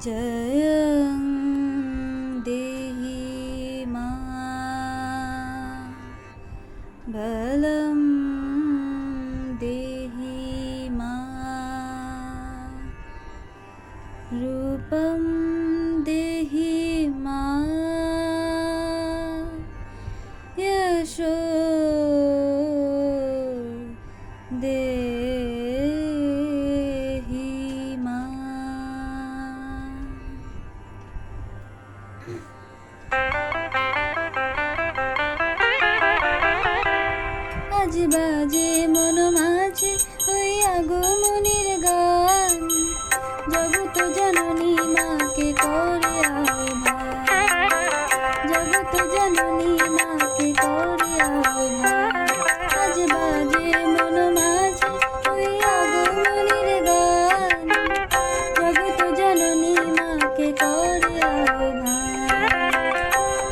जयं देहि मा बलं देहि मा रूपं देहि मा यशो देहि मा। আজ বাজে মন মাঝে ওই আগমনীর গান, জগত জননী মাকে করে আহ্বান, জগত জননী মাকে করে আহ্বান। আজ বাজে মন মাঝে ওই আগমনীর গান, জগত জননী মাকে করে আহ্বান,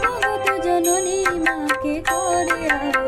জগত জননী মাকে করে আহ্বান।